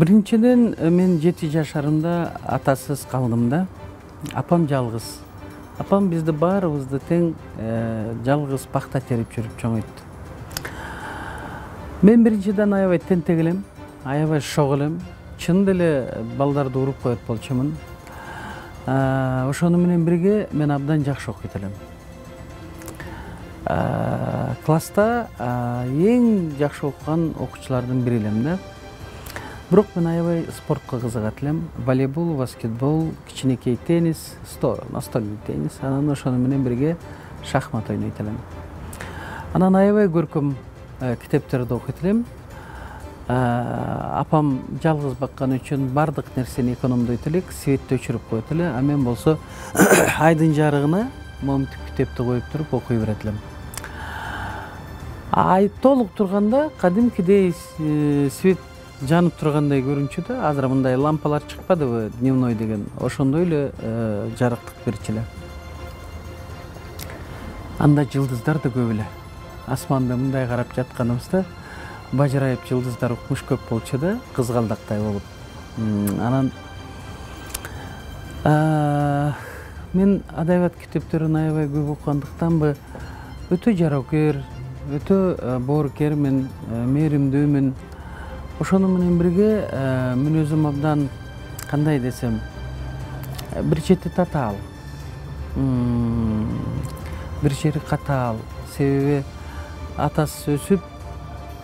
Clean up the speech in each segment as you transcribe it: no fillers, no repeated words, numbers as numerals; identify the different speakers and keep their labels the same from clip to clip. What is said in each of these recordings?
Speaker 1: Биринчиден мен 7 жашарымда атасыз калдым да. Апам жалгыз. Апам бизди баарыбызды тең жалгыз пахта терип жүрүп чоңойтты. Мен биринчиден аябай тентек элем, аябай шок элем. Чын деле балдарды уруп коет болчумун. Ошону менен бирге мен абдан жакшы окуйт элем. Класста эң жакшы окуган окуучулардын бири элем да. Бирок мен аябай спортко кызыгат элем. Волейбол, баскетбол, кичинекей теннис, настольный теннис, анан ошону менен бирге шахмат ойнойт элем. Анан аябай көркөм китептерди окуйт элем. Апам жалгыз баккан үчүн бардык нерсени экономдойт элек, светти өчүрүп коет эле, а мен болсо айдын жарыгына моментип китепти коюп туруп окуй берет элем. Ай толук турганда кадимкидей свет жанып тургандай көрүнчү да, азыр мындай лампалар чыкпадыбы, дневной деген, ошондой эле жарыктык берчү эле. Анда жылдыздар да көп эле. Асманда мындай карап жатканыбызда бажырайып жылдыздар укмуш көп болчу да, кызгалдактай болуп. Анан мен адабият китептерин аябай көп окугандыктанбы, өтө жарокер, өтө боорукер мен, мээримдүүмүн. Ошону менен бирге мүнөзүм абдан кандай десем, бир чети татаал, бир жери катаал. Себеби атасыз өсүп,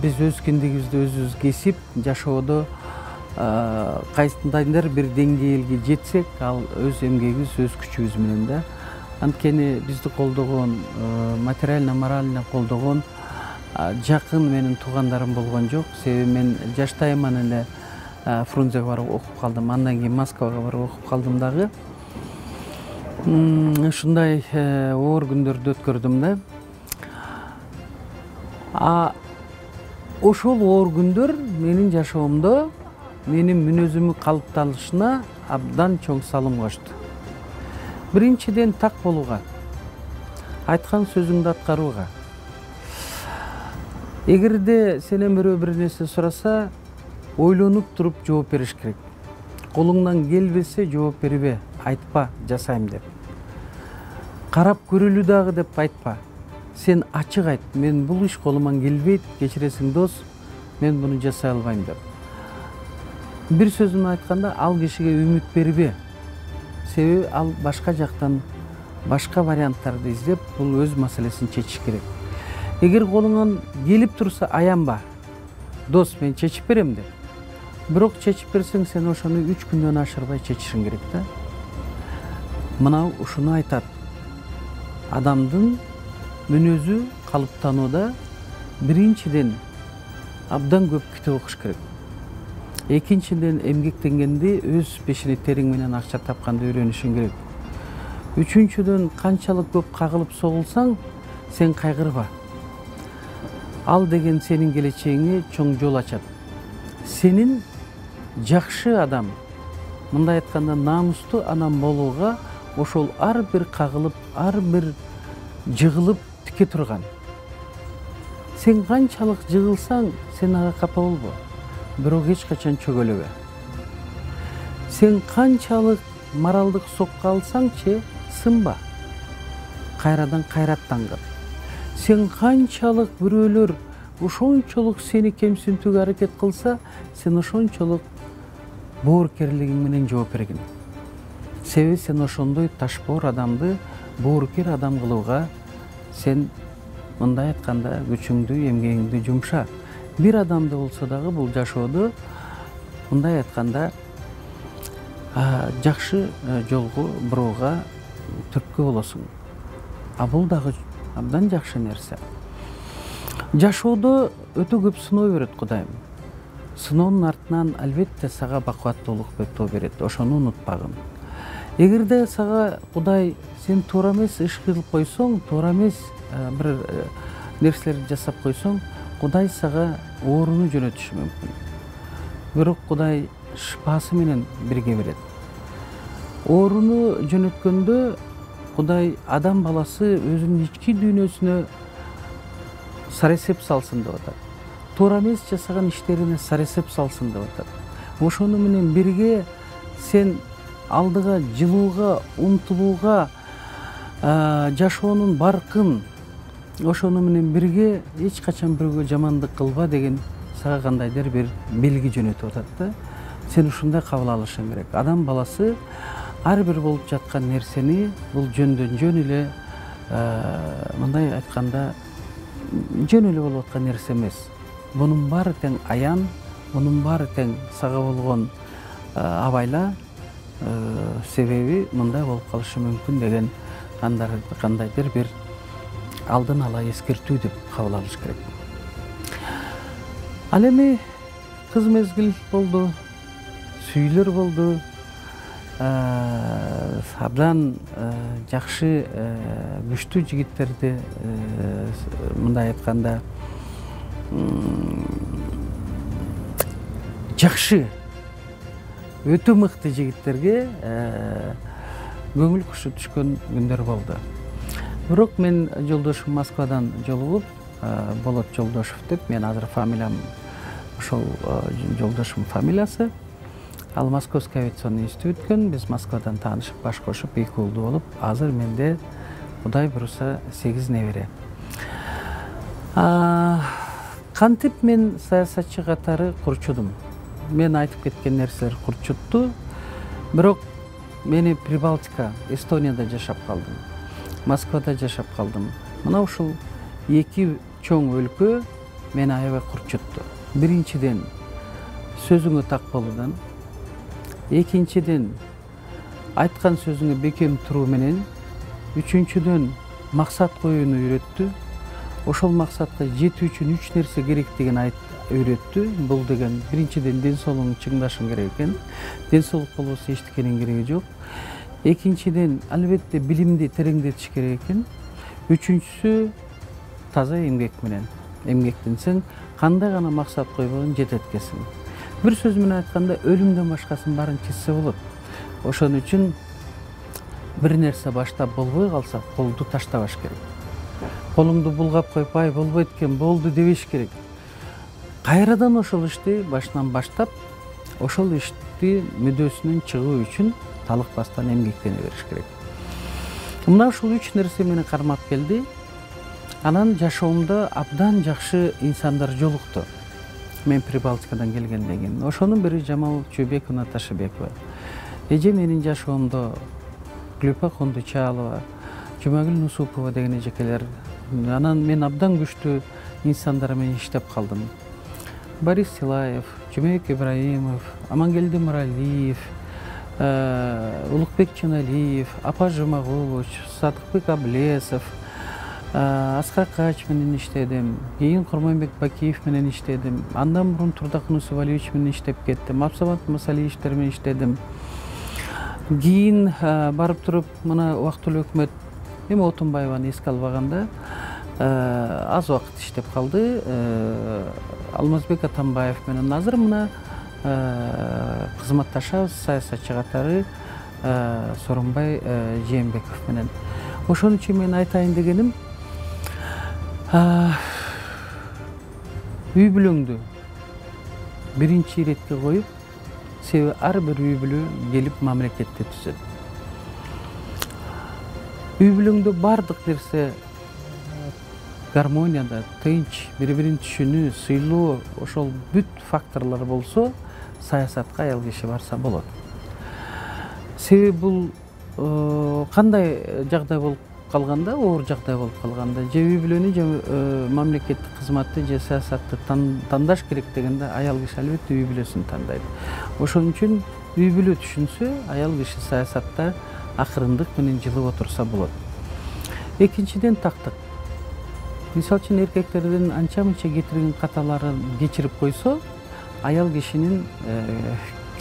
Speaker 1: биз өз киндигибизди өзүбүз кесип, жашоодо кайсындайдыр бир деңгээлге жетсек, ал өз эмгегибиз, өз күчүбүз менен да. Анткени бизди колдогон, материально, морально колдогон жакын менин туугандарым болгон жок. Себеби мен жаштайыман эле Фрунзеге барып окуп калдым, андан кийин Москвага барып окуп калдым дагы. Ушундай оор күндөрдү өткөрдүм да. Ошол оор күндөр менин жашоомдо менин мүнөзүмүн калыптанышына абдан чоң салым кошту. Биринчиден так болууга, айткан сөзүңдү аткарууга. Эгерде сенен бирөө бир нерсе сураса, ойлонуп туруп жооп бериш керек. Колуңдан келбесе жооп бербе, айтпа, жасайм деп. Карап көрөлү дагы деп айтпа. Сен ачык айт, мен бул иш колуман келбейт, кечиресиң дос, мен буну жасай албайм деп. Бир сөз менен айтканда, ал кишиге үмүт бербе. Себеби ал башка жактан башка варианттарды издеп, бул өз маселесин чечиш керек. Эгер колуңан келип турса, аянба. Дос, мен чечип берем деп. Бирок чечип берсең, сен ошону 3 күндөн ашырбай чечишиң керек да. Мына ушуну айтат. Адамдын мүнөзү калыптанууда биринчиден абдан көп китеп окуш керек. Экинчиден эмгектенгенди өз пешине териң менен акча тапканды үйрөнүшүң керек. Үчүнчүдөн канчалык көп кагылып согулсаң, сен кайгырба. Ал деген сенин келечегиңе чоң жол ачат. Сенин жакшы адам, мындай айтканда намустуу адам болууга ошол ар бир кагылып, ар бир жыгылып тике турган. Сен канчалык жыгылсаң, сен ага капа болбо. Бирок эч качан чөгөлөбө. Сен канчалык моралдык сокко алсаңчы, сынба. Кайрадан кайраттангын. Сен канчалык бирөөлөр ошончолук сени кемсинтүүгө аракет кылса, сен ошончолук боорукерлигиң менен жооп бергин. Себеби сен ошондой ташбоор адамды боорукер адам кылууга сен мындай айтканда күчүңдү, эмгегиңди жумша. Бир адамды болсо дагы бул жашоодо мындай айтканда жакшы жолго бурууга түрткү болосуң. А бул дагы абдан жакшы нерсе. Жашоодо өтө көп сыноо берет Кудайым. Сыноонун артынан албетте сага бакубаттуулук өтө берет. Ошону унутпагын. Эгерде сага Кудай сен туура эмес иш кылып койсоң, туура эмес бир нерселерди жасап койсоң, Кудай сага ооруну жөнөтүшү мүмкүн. Бирок Кудай шифасы менен бирге берет. Ооруну жөнөткөндө Кудай адам баласы өзүнүн ички дүйнөсүнө саресеп салсын деп атат. Туура эмес жасаган иштерине саресеп салсын деп атат. ошону менен бирге сен алдыга жылууга, умтулууга, жашоонун баркын ошону менен бирге эч качан бирөөгө жамандык кылба деген сага кандайдыр бир белги жөнөтүп атат да. Сен ушундай кабыл алышың керек. Адам баласы ар бир болуп жаткан нерсени бул жөндөн жөн эле мындай айтканда жөн эле болуп аткан нерсе эмес. Бунун баары тең аян, бунун баары тең сага болгон абайла, себеби мындай болуп калышы мүмкүн деген кандайдыр бир алдын ала эскертүү деп кабыл алыш керек. Ал эми кыз мезгил болду, сүйүлөр болду, абдан жакшы күчтүү жигиттерди, мындай айтканда жакшы, өтө мыкты жигиттерге көңүл кушу түшкөн күндөр болду. Бирок мен жолдошум Москвадан жолугуп, Болот Жолдошов деп, мен азыр фамилиям ошол жолдошум фамилиясы. Ал Московский авиационный институттан биз Москвадан таанышып, баш кошуп, 2 уулду болуп, азыр менде Кудай буйруса 8 небере. Кантип мен саясатчы катары курчудум. Мен айтып кеткен нерселер курчутту. Бирок мени Прибалтика, Эстонияда жашап калдым. Москвада жашап калдым. Мына ушул 2 чоң өлкө мени аябай курчутту. Биринчиден сөзүңө так болуудан, экинчиден айткан сөзүңө бекем туруу менен, үчүнчүдөн максат коюуну үйрөттү. Ошол максатка жетүү үчүн 3 нерсе керектигин үйрөттү. Бул деген биринчиден ден соолугуңду чыңдашың керек экен. Ден соолук болбосо эчтекенин кереги жок. Экинчиден албетте билимди тереңдетиш керек экен. Үчүнчүсү таза эмгек менен. Эмгектенсең кандай гана максат койбогон жетет экенсиң. Бир сөз менен айтканда өлүмдөн башкасын баарын чечсе болот. Ошон үчүн бир нерсе баштап болбой калса, колду таштабаш керек. Колуңду булгап коюп, ай болбойт экен, болду дебеш керек. Кайрадан ошол ишти башынан баштап, ошол ишти мүдөөсүнөн чыгуу үчүн талыкпастан эмгектене бериш керек. Мына ушул 3 нерсе мени кармап келди. Анан жашоомдо абдан жакшы инсандар жолукту. Мен Прибалтикадан келгенден кийин. Ошонун бири Жамал Чөбекова, Наташа Бекова. Эже менин жашоомдо Глюпа Кондучалова, Жумагүл Нусупова деген эжекелер. Анан мен абдан күчтүү инсандар менен иштеп калдым. Борис Силаев, Жумек Ибраимов, Амангелди Муралиев, Улукбек Чаналиев, Апа Жумагулович, Садыкбек Аблесов, Аскар Кач менен иштедим, кийин Курманбек Бакиев менен иштедим, андан мурун Турдакын Усубалиевич менен иштеп кеттим, Абсамат Масалиевичтер менен иштедим. Кийин барып туруп, мына убактылуу өкмөт эми Отунбаеваны эске албаганда аз убакыт иштеп калды. Алмазбек Атамбаев менен азыр мына кызматташабыз саясатчы катары Сооронбай Жээнбеков менен. Ошон үчүн мен айтайын дегеним, үй бүлөңдү биринчи иретке коюп, себеби ар бир үй бүлө келип мамлекетти түзөт. Үй бүлөңдө бардык нерсе гармонияда, тынч, бири-бирин түшүнүү, сыйлоо, ошол бүт факторлор болсо, саясатка аял киши барса болот. Себеби бул кандай жагдай болуп калганда, оор жагдай болуп калганда, же үй бүлөнү, же мамлекеттик кызматты, же саясатты тандаш керек дегенде, аял киши албетте үй бүлөсүн тандайт. Ошон үчүн үй бүлө түшүнсө, аял киши саясатта акырындык менен жылып отурса болот. Экинчиден тактык. Мисалы үчүн эркектердин анча-мынча кетирген каталарын кечирип койсо, аял кишинин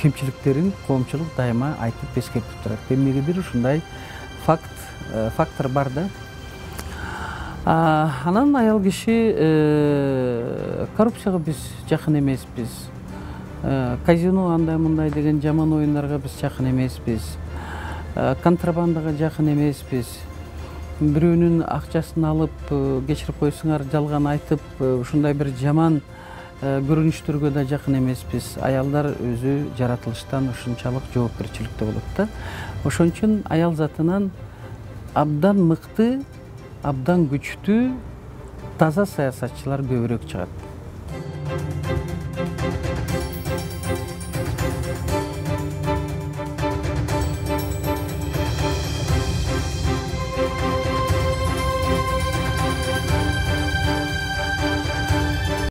Speaker 1: кемчиликтерин коомчулук дайыма айтып эскертип турат. Эмнегедир ушундай фактор бар да. Анан аял киши коррупцияга биз жакын эмеспиз. Казино андай мындай деген жаман оюндарга биз жакын эмеспиз. Контрабандага жакын эмеспиз. Бирөөнүн акчасын алып, кечирип койсуңар, жалган айтып, ушундай бир жаман көрүнүштөргө да жакын эмеспиз. Аялдар өзү жаратылыштан ушунчалык жоопкерчиликтүү болот да. Ошон үчүн аял затынан абдан мыкты, абдан күчтүү, таза саясатчылар көбүрөөк чыгат.